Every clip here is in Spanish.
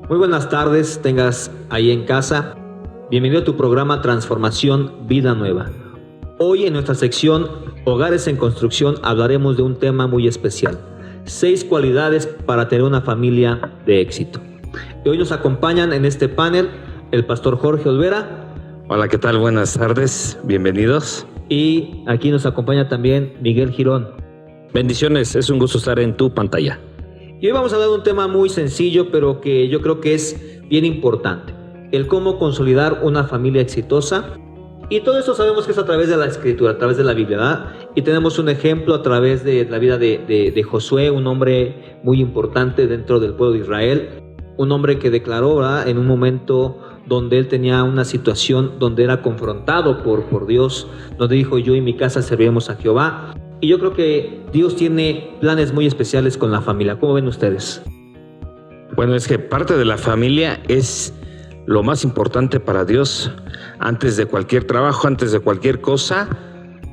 Muy buenas tardes, tengas ahí en casa. Bienvenido a tu programa Transformación Vida Nueva. Hoy en nuestra sección Hogares en Construcción hablaremos de un tema muy especial: 6 cualidades para tener una familia de éxito. Y hoy nos acompañan en este panel el pastor Jorge Olvera. Hola, ¿qué tal? Buenas tardes, bienvenidos. Y aquí nos acompaña también Miguel Girón. Bendiciones, es un gusto estar en tu pantalla. Y hoy vamos a hablar de un tema muy sencillo, pero que yo creo que es bien importante: el cómo consolidar una familia exitosa. Y todo esto sabemos que es a través de la Escritura, a través de la Biblia, ¿verdad? Y tenemos un ejemplo a través de la vida de Josué, un hombre muy importante dentro del pueblo de Israel, un hombre que declaró, ¿verdad?, en un momento donde él tenía una situación donde era confrontado por Dios, donde dijo: yo y mi casa serviremos a Jehová. Y yo creo que Dios tiene planes muy especiales con la familia. ¿Cómo ven ustedes? Bueno, es que parte de la familia es lo más importante para Dios. Antes de cualquier trabajo, antes de cualquier cosa,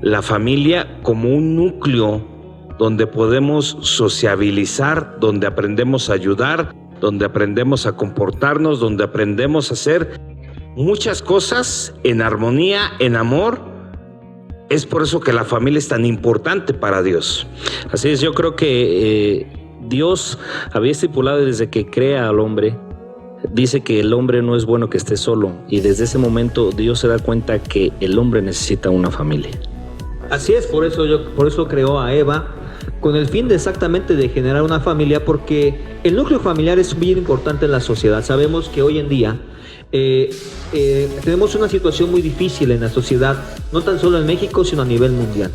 la familia como un núcleo donde podemos sociabilizar, donde aprendemos a ayudar, donde aprendemos a comportarnos, donde aprendemos a hacer muchas cosas en armonía, en amor. Es por eso que la familia es tan importante para Dios. Así es, yo creo que Dios había estipulado desde que crea al hombre. Dice que el hombre no es bueno que esté solo, y desde ese momento Dios se da cuenta que el hombre necesita una familia. Así es, por eso creó a Eva, con el fin de exactamente de generar una familia, porque el núcleo familiar es bien importante en la sociedad. Sabemos que hoy en día tenemos una situación muy difícil en la sociedad, no tan solo en México, sino a nivel mundial.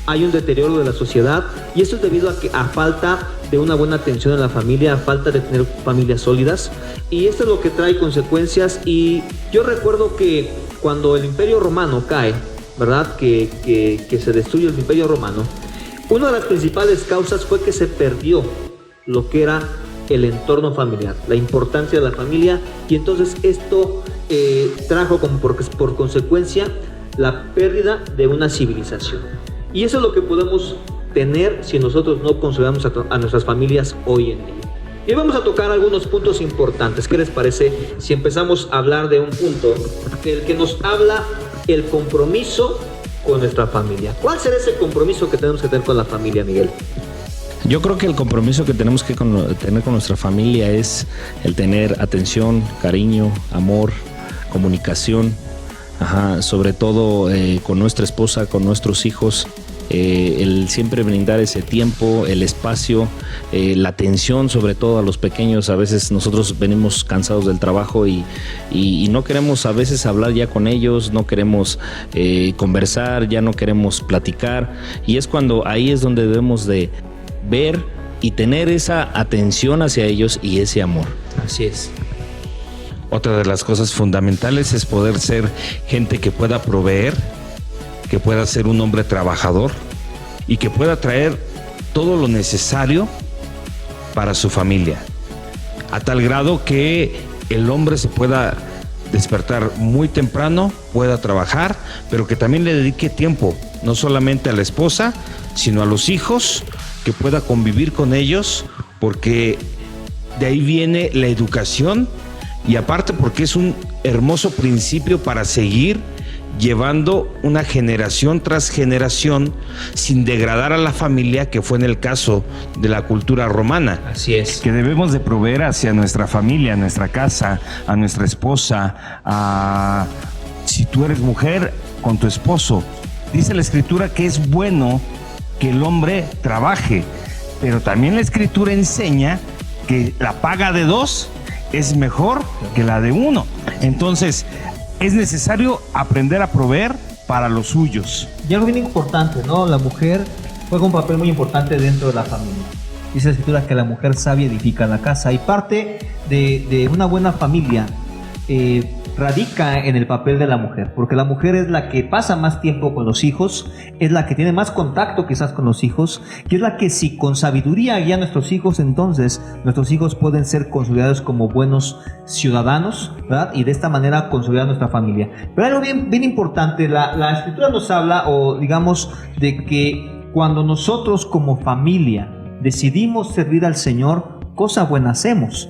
Hay un deterioro de la sociedad, y esto es debido a falta de una buena atención en la familia, a falta de tener familias sólidas, y esto es lo que trae consecuencias. Y yo recuerdo que cuando el Imperio Romano cae, ¿verdad?, que se destruye el Imperio Romano, una de las principales causas fue que se perdió lo que era el entorno familiar, la importancia de la familia, y entonces esto trajo como por consecuencia la pérdida de una civilización. Y eso es lo que podemos tener si nosotros no consolidamos a nuestras familias hoy en día. Y vamos a tocar algunos puntos importantes. ¿Qué les parece si empezamos a hablar de un punto del que nos habla el compromiso con nuestra familia? ¿Cuál será ese compromiso que tenemos que tener con la familia, Miguel? Yo creo que el compromiso que tenemos que tener con nuestra familia es el tener atención, cariño, amor, comunicación, sobre todo con nuestra esposa, con nuestros hijos. El siempre brindar ese tiempo, el espacio, la atención, sobre todo a los pequeños. A veces nosotros venimos cansados del trabajo y no queremos a veces hablar ya con ellos, no queremos conversar, ya no queremos platicar, y es cuando ahí es donde debemos de ver y tener esa atención hacia ellos y ese amor. Así es. Otra de las cosas fundamentales es poder ser gente que pueda proveer, que pueda ser un hombre trabajador y que pueda traer todo lo necesario para su familia, a tal grado que el hombre se pueda despertar muy temprano, pueda trabajar, pero que también le dedique tiempo, no solamente a la esposa, sino a los hijos, que pueda convivir con ellos, porque de ahí viene la educación, y aparte porque es un hermoso principio para seguir llevando una generación tras generación sin degradar a la familia, que fue en el caso de la cultura romana. Así es. Que debemos de proveer hacia nuestra familia, a nuestra casa, a nuestra esposa, si tú eres mujer, con tu esposo. Dice la Escritura que es bueno que el hombre trabaje, pero también la Escritura enseña que la paga de 2 es mejor que la de 1. Entonces, es necesario aprender a proveer para los suyos. Y algo bien importante, ¿no? La mujer juega un papel muy importante dentro de la familia. Dice la Escritura que la mujer sabia edifica la casa, y parte de una buena familia radica en el papel de la mujer, porque la mujer es la que pasa más tiempo con los hijos, es la que tiene más contacto quizás con los hijos, y es la que, si con sabiduría guía a nuestros hijos, entonces nuestros hijos pueden ser consolidados como buenos ciudadanos, ¿verdad? Y de esta manera consolidar nuestra familia. Pero algo bien importante, la Escritura nos habla, o digamos, de que cuando nosotros como familia decidimos servir al Señor, cosa buena hacemos.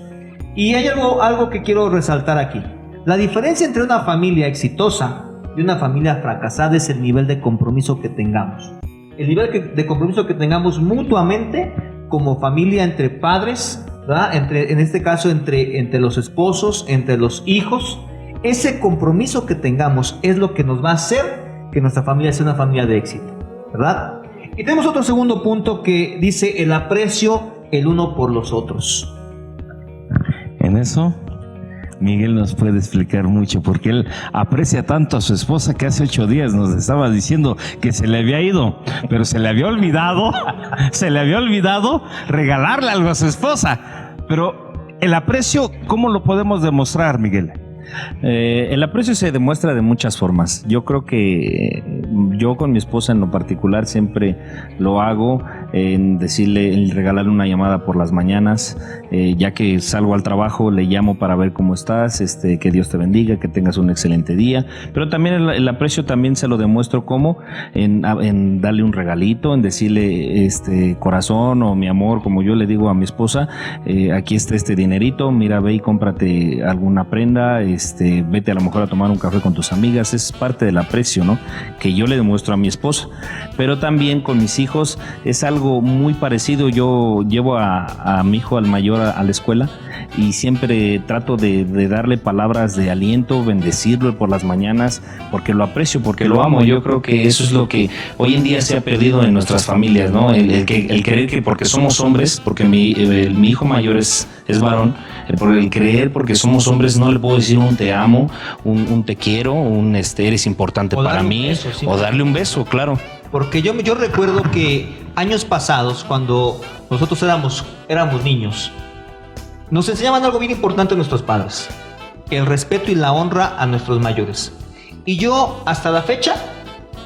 Y hay algo que quiero resaltar aquí. La diferencia entre una familia exitosa y una familia fracasada es el nivel de compromiso que tengamos. El nivel de compromiso que tengamos mutuamente como familia entre padres, ¿verdad? En este caso entre los esposos, entre los hijos. Ese compromiso que tengamos es lo que nos va a hacer que nuestra familia sea una familia de éxito, ¿verdad? Y tenemos otro segundo punto que dice el aprecio el uno por los otros. En eso, Miguel nos puede explicar mucho, porque él aprecia tanto a su esposa que hace 8 días nos estaba diciendo que se le había ido, pero se le había olvidado regalarle algo a su esposa. Pero el aprecio, ¿cómo lo podemos demostrar, Miguel? El aprecio se demuestra de muchas formas. Yo creo que yo con mi esposa en lo particular siempre lo hago en decirle, en regalarle una llamada por las mañanas, ya que salgo al trabajo le llamo para ver cómo estás, que Dios te bendiga, que tengas un excelente día. Pero también el aprecio también se lo demuestro como en darle un regalito, en decirle corazón o mi amor, como yo le digo a mi esposa, aquí está este dinerito, mira, ve y cómprate alguna prenda, vete a lo mejor a tomar un café con tus amigas. Es parte del aprecio, ¿no?, que yo le demuestro a mi esposa. Pero también con mis hijos es algo muy parecido. Yo llevo a mi hijo, al mayor, a la escuela, y siempre trato de darle palabras de aliento, bendecirlo por las mañanas, porque lo aprecio, porque lo amo. Yo creo que eso es lo que hoy en día se ha perdido en nuestras familias, ¿no? El creer que porque somos hombres, porque mi hijo mayor es varón, el creer porque somos hombres no le puedo decir un te amo, un te quiero, eres importante para mí, beso, sí, o darle un beso, claro. Porque yo recuerdo que años pasados, cuando nosotros éramos niños, nos enseñaban algo bien importante nuestros padres: el respeto y la honra a nuestros mayores. Y yo, hasta la fecha,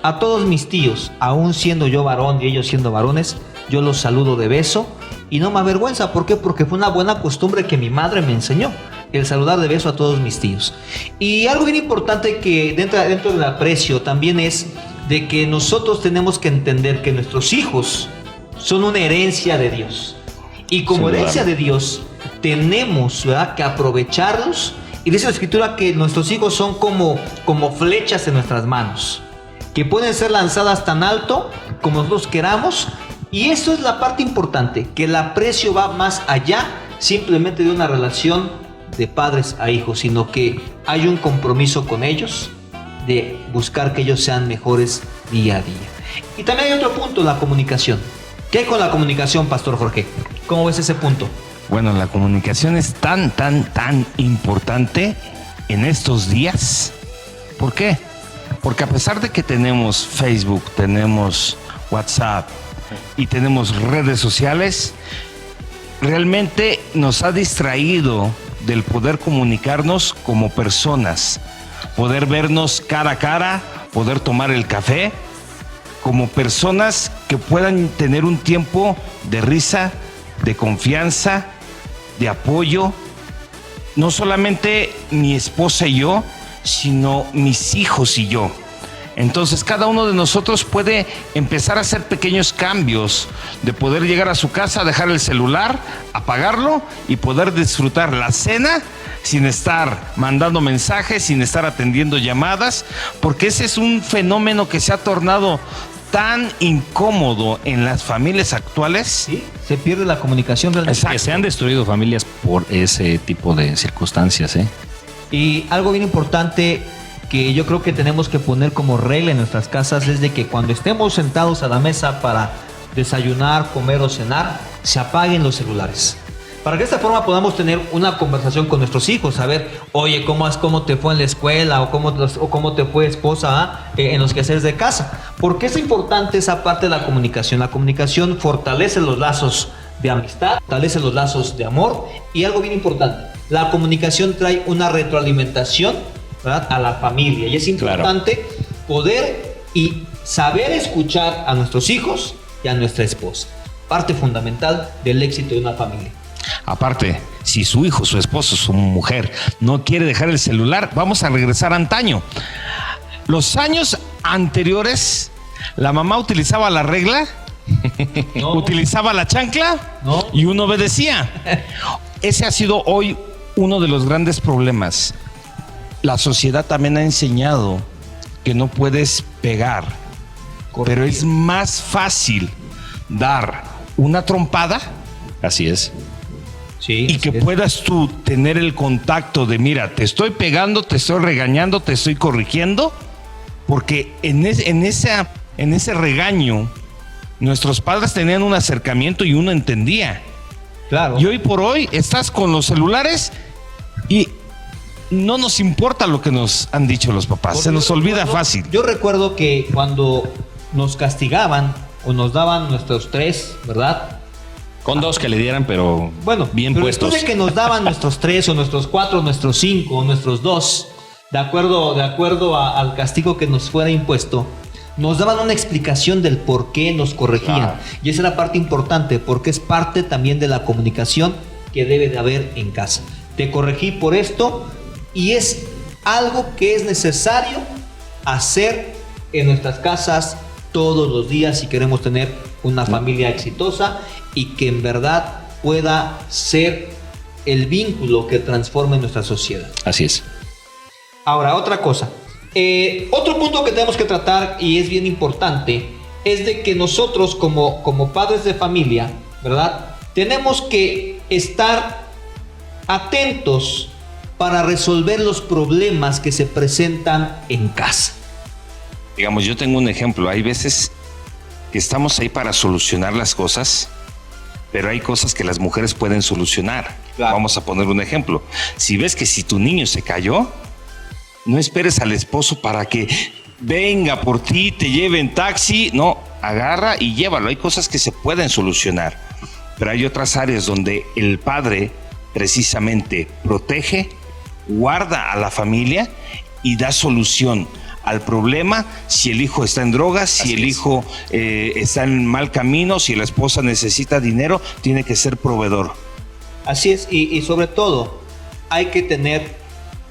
a todos mis tíos, aún siendo yo varón y ellos siendo varones, yo los saludo de beso y no me avergüenza. ¿Por qué? Porque fue una buena costumbre que mi madre me enseñó, el saludar de beso a todos mis tíos. Y algo bien importante que dentro del aprecio también es de que nosotros tenemos que entender que nuestros hijos son una herencia de Dios. Y como herencia de Dios tenemos, ¿verdad?, que aprovecharlos. Y dice la Escritura que nuestros hijos son como flechas en nuestras manos, que pueden ser lanzadas tan alto como nosotros queramos. Y eso es la parte importante, que el aprecio va más allá simplemente de una relación de padres a hijos, sino que hay un compromiso con ellos de buscar que ellos sean mejores día a día. Y también hay otro punto, la comunicación. ¿Qué hay con la comunicación, Pastor Jorge? ¿Cómo ves ese punto? Bueno, la comunicación es tan importante en estos días. ¿Por qué? Porque a pesar de que tenemos Facebook, tenemos WhatsApp y tenemos redes sociales, realmente nos ha distraído del poder comunicarnos como personas, poder vernos cara a cara, poder tomar el café, como personas que puedan tener un tiempo de risa, de confianza, de apoyo. No solamente mi esposa y yo, sino mis hijos y yo. Entonces cada uno de nosotros puede empezar a hacer pequeños cambios, de poder llegar a su casa, dejar el celular, apagarlo y poder disfrutar la cena sin estar mandando mensajes, sin estar atendiendo llamadas, porque ese es un fenómeno que se ha tornado tan incómodo en las familias actuales. Sí, se pierde la comunicación realmente. Que se han destruido familias por ese tipo de circunstancias, ¿eh? Y algo bien importante que yo creo que tenemos que poner como regla en nuestras casas es de que cuando estemos sentados a la mesa para desayunar, comer o cenar, se apaguen los celulares. Para que de esta forma podamos tener una conversación con nuestros hijos, saber, oye, ¿cómo te fue en la escuela? O cómo te fue, esposa, en los quehaceres de casa. ¿Por qué es importante esa parte de la comunicación? La comunicación fortalece los lazos de amistad, fortalece los lazos de amor. Y algo bien importante, la comunicación trae una retroalimentación, ¿verdad?, a la familia. Y es importante poder y saber escuchar a nuestros hijos y a nuestra esposa. Parte fundamental del éxito de una familia. Aparte, si su hijo, su esposo, su mujer no quiere dejar el celular, vamos a regresar a antaño. Los años anteriores, la mamá utilizaba la regla, utilizaba la chancla y uno obedecía. Ese ha sido hoy uno de los grandes problemas. La sociedad también ha enseñado que no puedes pegar, pero es más fácil dar una trompada. Así es. Sí, Y que puedas tú tener el contacto de, mira, te estoy pegando, te estoy regañando, te estoy corrigiendo, porque en ese regaño nuestros padres tenían un acercamiento y uno entendía. Claro. Y hoy por hoy estás con los celulares y no nos importa lo que nos han dicho los papás, Porque se nos olvida fácil. Yo recuerdo que cuando nos castigaban o nos daban nuestros 3, ¿verdad? Con 2 que le dieran, pero Bueno, bien pero puestos. después de que nos daban nuestros 3 o nuestros 4, nuestros 5 o nuestros 2, de acuerdo al castigo que nos fuera impuesto, nos daban una explicación del por qué nos corregían. Claro. Y esa es la parte importante, porque es parte también de la comunicación que debe de haber en casa. Te corregí por esto y es algo que es necesario hacer en nuestras casas todos los días si queremos tener una familia exitosa y que en verdad pueda ser el vínculo que transforme nuestra sociedad. Así es. Ahora, otra cosa. Otro punto que tenemos que tratar y es bien importante es de que nosotros como padres de familia, ¿verdad? Tenemos que estar atentos para resolver los problemas que se presentan en casa. Digamos, yo tengo un ejemplo. Hay veces que estamos ahí para solucionar las cosas, pero hay cosas que las mujeres pueden solucionar. Claro. Vamos a poner un ejemplo. Si ves que si tu niño se cayó, no esperes al esposo para que venga por ti, te lleve en taxi. No, agarra y llévalo. Hay cosas que se pueden solucionar, pero hay otras áreas donde el padre precisamente protege, guarda a la familia y da solución al problema. Si el hijo está en drogas, si el hijo está en mal camino, si la esposa necesita dinero, tiene que ser proveedor. Así es, y sobre todo hay que tener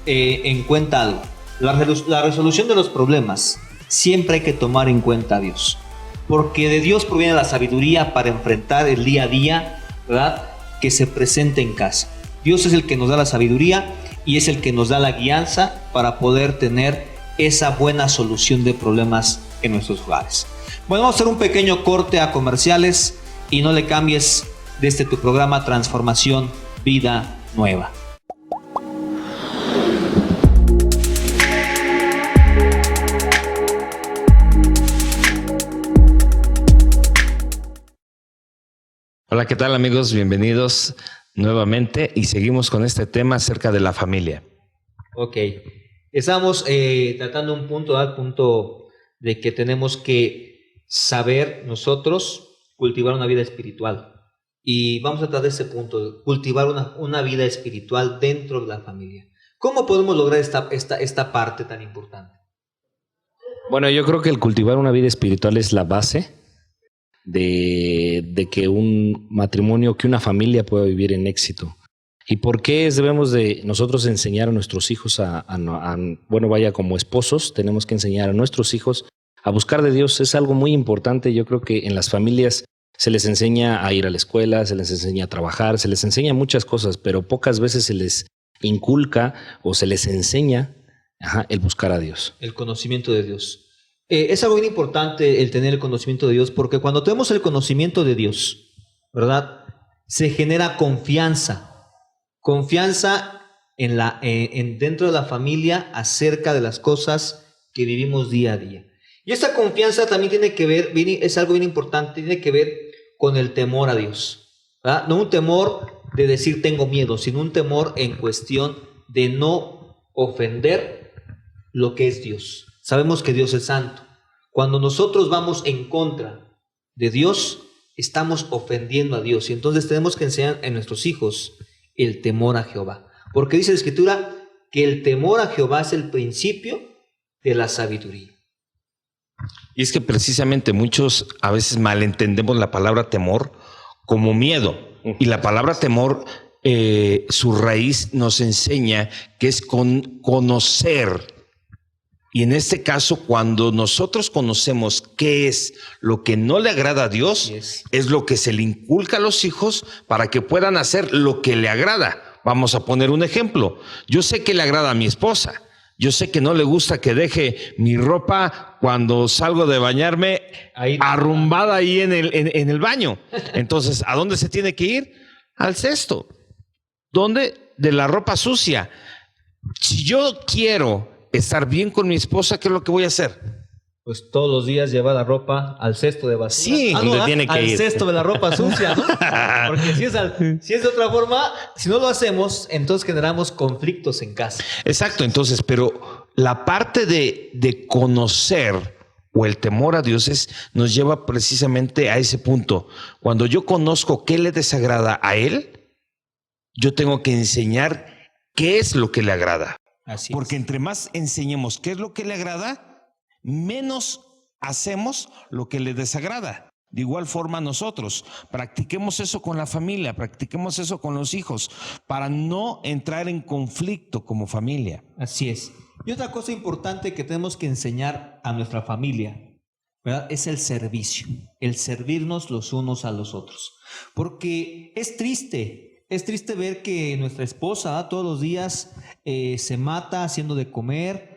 en cuenta algo. La resolución de los problemas siempre hay que tomar en cuenta a Dios, porque de Dios proviene la sabiduría para enfrentar el día a día, ¿verdad?, que se presente en casa. Dios es el que nos da la sabiduría y es el que nos da la guianza para poder tener esa buena solución de problemas en nuestros hogares. Bueno, vamos a hacer un pequeño corte a comerciales y no le cambies de tu programa Transformación Vida Nueva. Hola, ¿qué tal, amigos? Bienvenidos nuevamente y seguimos con este tema acerca de la familia. Ok, estamos tratando un punto, al punto de que tenemos que saber nosotros cultivar una vida espiritual. Y vamos a tratar de ese punto, cultivar una vida espiritual dentro de la familia. ¿Cómo podemos lograr esta parte tan importante? Bueno, yo creo que el cultivar una vida espiritual es la base de que un matrimonio, que una familia pueda vivir en éxito. ¿Y por qué debemos de nosotros enseñar a nuestros hijos como esposos, tenemos que enseñar a nuestros hijos a buscar de Dios? Es algo muy importante. Yo creo que en las familias se les enseña a ir a la escuela, se les enseña a trabajar, se les enseña muchas cosas, pero pocas veces se les inculca o se les enseña el buscar a Dios. El conocimiento de Dios. Es algo bien importante el tener el conocimiento de Dios, porque cuando tenemos el conocimiento de Dios, ¿verdad?, se genera confianza dentro de la familia acerca de las cosas que vivimos día a día. Y esta confianza también tiene que ver, es algo bien importante, tiene que ver con el temor a Dios, ¿verdad? No un temor de decir tengo miedo, sino un temor en cuestión de no ofender lo que es Dios. Sabemos que Dios es santo. Cuando nosotros vamos en contra de Dios, estamos ofendiendo a Dios. Y entonces tenemos que enseñar a nuestros hijos el temor a Jehová. Porque dice la Escritura que el temor a Jehová es el principio de la sabiduría. Y es que precisamente muchos a veces malentendemos la palabra temor como miedo. Y la palabra temor, su raíz nos enseña que es conocer. Y en este caso, cuando nosotros conocemos qué es lo que no le agrada a Dios, es lo que se le inculca a los hijos para que puedan hacer lo que le agrada. vamos a poner un ejemplo. Yo sé que le agrada a mi esposa. Yo sé que no le gusta que deje mi ropa cuando salgo de bañarme arrumbada ahí en el baño. Entonces, ¿a dónde se tiene que ir? Al cesto. ¿Dónde? De la ropa sucia. Si yo quiero estar bien con mi esposa, ¿qué es lo que voy a hacer? Pues todos los días llevar la ropa al cesto de basura. Sí, donde tiene que ir. Al cesto de la ropa sucia, ¿no? Porque si es de otra forma, si no lo hacemos, entonces generamos conflictos en casa. Exacto, entonces, pero la parte de conocer o el temor a Dios nos lleva precisamente a ese punto. Cuando yo conozco qué le desagrada a Él, yo tengo que enseñar qué es lo que le agrada. Así Porque es. entre más enseñemos qué es lo que le agrada, menos hacemos lo que le desagrada. De igual forma nosotros, practiquemos eso con la familia, practiquemos eso con los hijos, para no entrar en conflicto como familia. Así es. Y otra cosa importante que tenemos que enseñar a nuestra familia, ¿verdad? Es el servicio, el servirnos los unos a los otros. Porque es triste ver que nuestra esposa todos los días se mata haciendo de comer,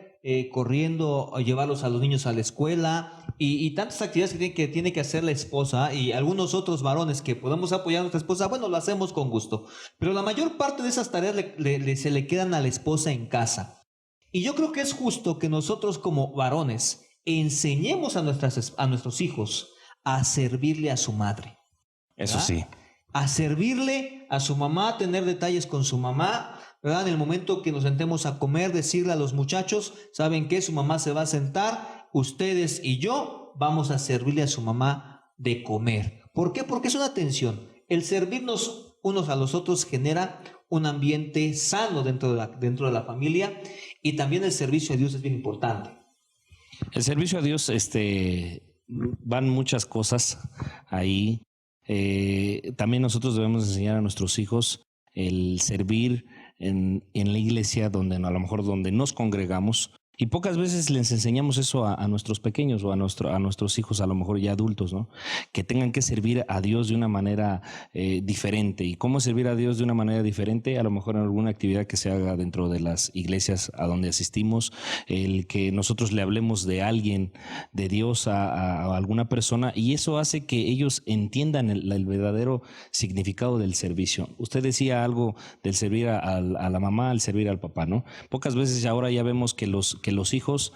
corriendo a llevarlos a los niños a la escuela y tantas actividades que tiene que hacer la esposa y algunos otros varones que podemos apoyar a nuestra esposa, bueno, lo hacemos con gusto. Pero la mayor parte de esas tareas se le quedan a la esposa en casa. Y yo creo que es justo que nosotros como varones enseñemos a nuestros hijos a servirle a su madre. Eso ¿verdad? sí. A servirle a su mamá, tener detalles con su mamá, ¿verdad? En el momento que nos sentemos a comer, decirle a los muchachos, ¿saben qué? Su mamá se va a sentar, ustedes y yo vamos a servirle a su mamá de comer. ¿Por qué? Porque es una tensión. El servirnos unos a los otros genera un ambiente sano dentro de la familia y también el servicio a Dios es bien importante. El servicio a Dios, van muchas cosas ahí. También nosotros debemos enseñar a nuestros hijos el servir en la iglesia a lo mejor donde nos congregamos. Y pocas veces les enseñamos eso a nuestros pequeños o a nuestros hijos, a lo mejor ya adultos, ¿no? Que tengan que servir a Dios de una manera diferente. ¿Y cómo servir a Dios de una manera diferente? A lo mejor en alguna actividad que se haga dentro de las iglesias a donde asistimos, el que nosotros le hablemos de alguien, de Dios a alguna persona, y eso hace que ellos entiendan el verdadero significado del servicio. Usted decía algo del servir a la mamá, al servir al papá, ¿no? Pocas veces ahora ya vemos que los hijos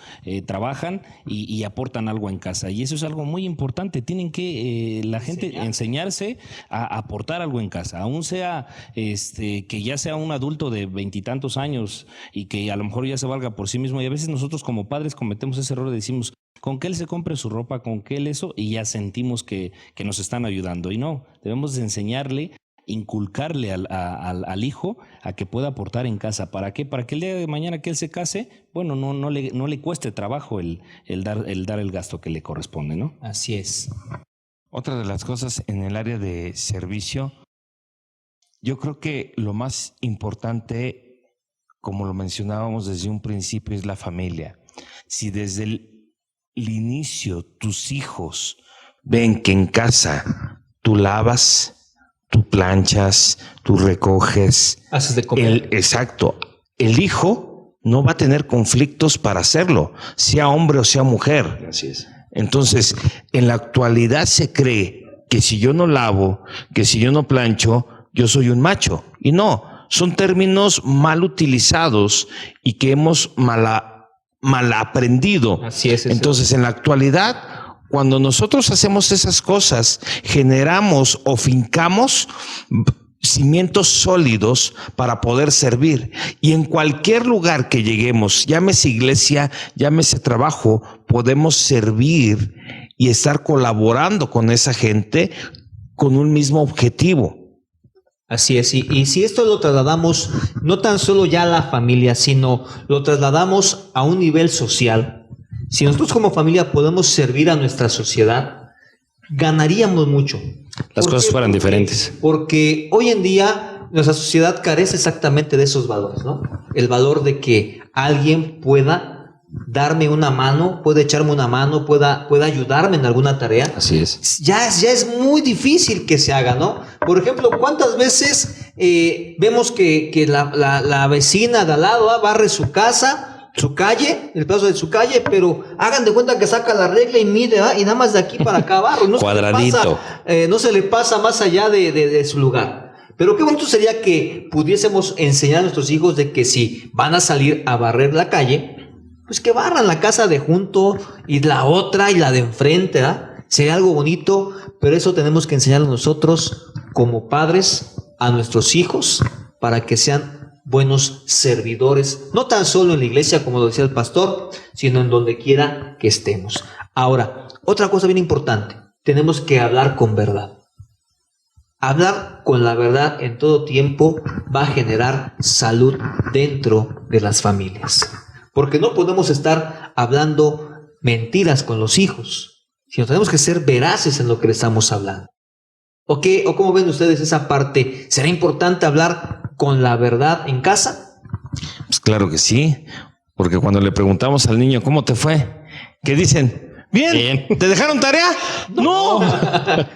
trabajan y aportan algo en casa, y eso es algo muy importante. Tienen que la gente enseñarse a aportar algo en casa, aún sea que ya sea un adulto de 20 y tantos años y que a lo mejor ya se valga por sí mismo, y a veces nosotros como padres cometemos ese error de decimos, con que él se compre su ropa, con que él eso, y ya sentimos que nos están ayudando, y no, debemos de enseñarle, inculcarle al hijo a que pueda aportar en casa. ¿Para qué? Para que el día de mañana que él se case, bueno, no le cueste trabajo el dar el gasto que le corresponde, ¿no? Así es. Otra de las cosas en el área de servicio, yo creo que lo más importante, como lo mencionábamos desde un principio, es la familia. Si desde el inicio tus hijos ven que en casa tú lavas, tú planchas, tú recoges. Haces de comer. Exacto. El hijo no va a tener conflictos para hacerlo, sea hombre o sea mujer. Así es. Entonces, en la actualidad se cree que si yo no lavo, que si yo no plancho, yo soy un macho. Y no, son términos mal utilizados y que hemos mal aprendido. Así es. Entonces, en la actualidad, cuando nosotros hacemos esas cosas, generamos o fincamos cimientos sólidos para poder servir. Y en cualquier lugar que lleguemos, llámese iglesia, llámese trabajo, podemos servir y estar colaborando con esa gente con un mismo objetivo. Así es, y si esto lo trasladamos no tan solo ya a la familia, sino lo trasladamos a un nivel social. Si nosotros como familia podemos servir a nuestra sociedad, ganaríamos mucho. Las cosas fueran diferentes. Porque hoy en día nuestra sociedad carece exactamente de esos valores, ¿no? El valor de que alguien pueda darme una mano, puede echarme una mano, pueda ayudarme en alguna tarea. Así es. Ya es muy difícil que se haga, ¿no? Por ejemplo, ¿cuántas veces vemos que la vecina de al lado barre su casa, su calle, el pedazo de su calle, pero hagan de cuenta que saca la regla y mide, y nada más de aquí para acá barro. No Cuadradito. no se le pasa más allá de su lugar. Pero qué bonito sería que pudiésemos enseñar a nuestros hijos de que si van a salir a barrer la calle, pues que barran la casa de junto y la otra y la de enfrente, sería algo bonito, pero eso tenemos que enseñarlo nosotros como padres a nuestros hijos para que sean buenos servidores, no tan solo en la iglesia, como lo decía el pastor, sino en donde quiera que estemos. Ahora, otra cosa bien importante, tenemos que hablar con verdad. Hablar con la verdad en todo tiempo va a generar salud dentro de las familias. Porque no podemos estar hablando mentiras con los hijos, sino tenemos que ser veraces en lo que le estamos hablando. ¿O cómo ven ustedes esa parte? ¿Será importante hablar con la verdad en casa? Pues claro que sí, porque cuando le preguntamos al niño ¿cómo te fue? ¿Qué dicen? Bien. ¿Te dejaron tarea? No.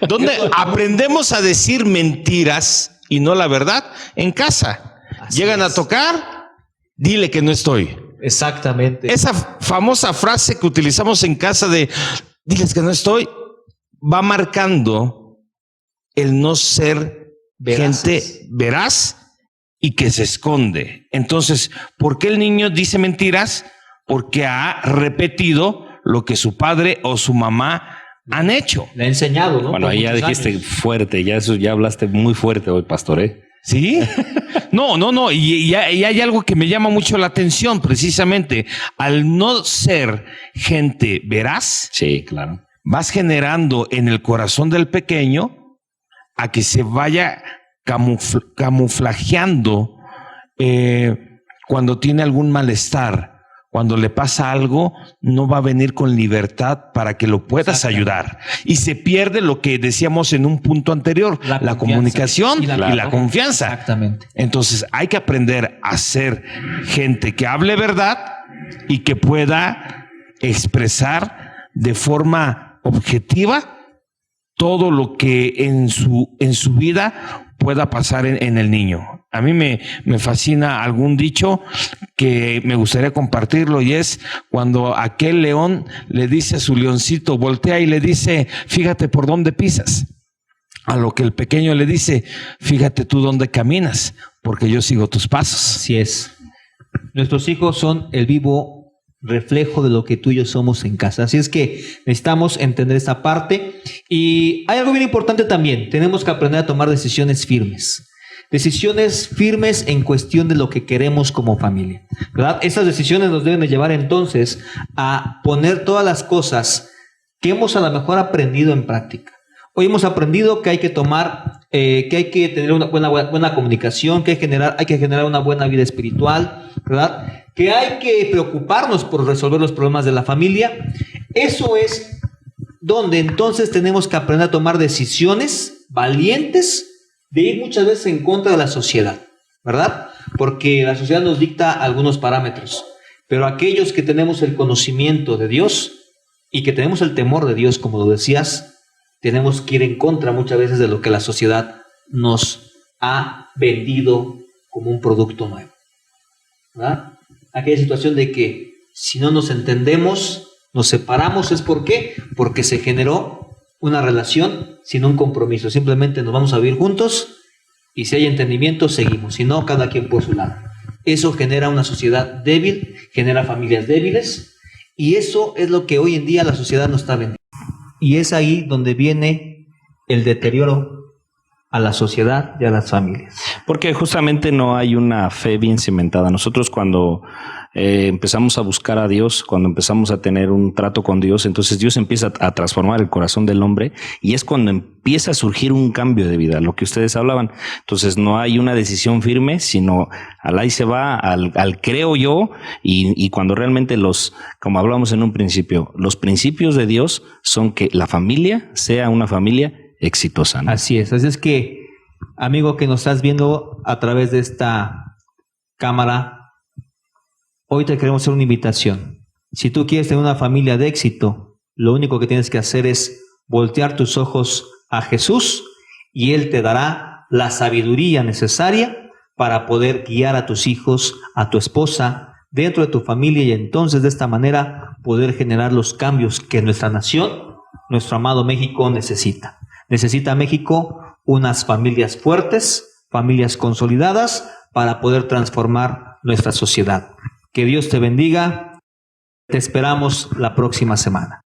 ¿Dónde aprendemos a decir mentiras y no la verdad? En casa. Llegan a tocar, dile que no estoy. Exactamente. Esa famosa frase que utilizamos en casa de diles que no estoy, va marcando el no ser gente veraz y que se esconde. Entonces, ¿por qué el niño dice mentiras? Porque ha repetido lo que su padre o su mamá han hecho. Le ha enseñado, ¿no? Bueno, ahí ya dijiste fuerte, ya hablaste muy fuerte hoy, pastor, ¿eh? ¿Sí? No. Y hay algo que me llama mucho la atención, precisamente. Al no ser gente veraz, sí, claro, vas generando en el corazón del pequeño a que se vaya camuflajeando cuando tiene algún malestar. Cuando le pasa algo, no va a venir con libertad para que lo puedas ayudar. Y se pierde lo que decíamos en un punto anterior, la comunicación y la confianza. Exactamente. Entonces hay que aprender a ser gente que hable verdad y que pueda expresar de forma objetiva todo lo que en su vida pueda pasar en el niño. A mí me fascina algún dicho que me gustaría compartirlo, y es cuando aquel león le dice a su leoncito, voltea y le dice, fíjate por dónde pisas. A lo que el pequeño le dice, fíjate tú dónde caminas, porque yo sigo tus pasos. Así es. Nuestros hijos son el vivo reflejo de lo que tú y yo somos en casa. Así es que necesitamos entender esta parte. Y hay algo bien importante también. Tenemos que aprender a tomar decisiones firmes. Decisiones firmes en cuestión de lo que queremos como familia, ¿verdad? Esas decisiones nos deben de llevar entonces a poner todas las cosas que hemos a lo mejor aprendido en práctica. Hoy hemos aprendido que hay que tomar, que hay que tener una buena comunicación, que hay que generar una buena vida espiritual, ¿verdad? Que hay que preocuparnos por resolver los problemas de la familia. Eso es donde entonces tenemos que aprender a tomar decisiones valientes, de ir muchas veces en contra de la sociedad, ¿verdad? Porque la sociedad nos dicta algunos parámetros, pero aquellos que tenemos el conocimiento de Dios y que tenemos el temor de Dios, como lo decías, tenemos que ir en contra muchas veces de lo que la sociedad nos ha vendido como un producto nuevo, ¿verdad? Aquella situación de que si no nos entendemos, nos separamos, ¿es por qué? Porque se generó una relación sin un compromiso. Simplemente nos vamos a vivir juntos y si hay entendimiento, seguimos. Si no, cada quien por su lado. Eso genera una sociedad débil, genera familias débiles, y eso es lo que hoy en día la sociedad nos está vendiendo. Y es ahí donde viene el deterioro a la sociedad y a las familias. Porque justamente no hay una fe bien cimentada. Nosotros cuando empezamos a buscar a Dios, cuando empezamos a tener un trato con Dios, entonces Dios empieza a transformar el corazón del hombre y es cuando empieza a surgir un cambio de vida, lo que ustedes hablaban. Entonces no hay una decisión firme, sino al ahí se va, al creo yo, y cuando realmente como hablamos en un principio, los principios de Dios son que la familia sea una familia exitosa, ¿no? Así es que, amigo que nos estás viendo a través de esta cámara, hoy te queremos hacer una invitación. Si tú quieres tener una familia de éxito, lo único que tienes que hacer es voltear tus ojos a Jesús y Él te dará la sabiduría necesaria para poder guiar a tus hijos, a tu esposa, dentro de tu familia, y entonces de esta manera poder generar los cambios que nuestra nación, nuestro amado México necesita. Necesita México unas familias fuertes, familias consolidadas para poder transformar nuestra sociedad. Que Dios te bendiga. Te esperamos la próxima semana.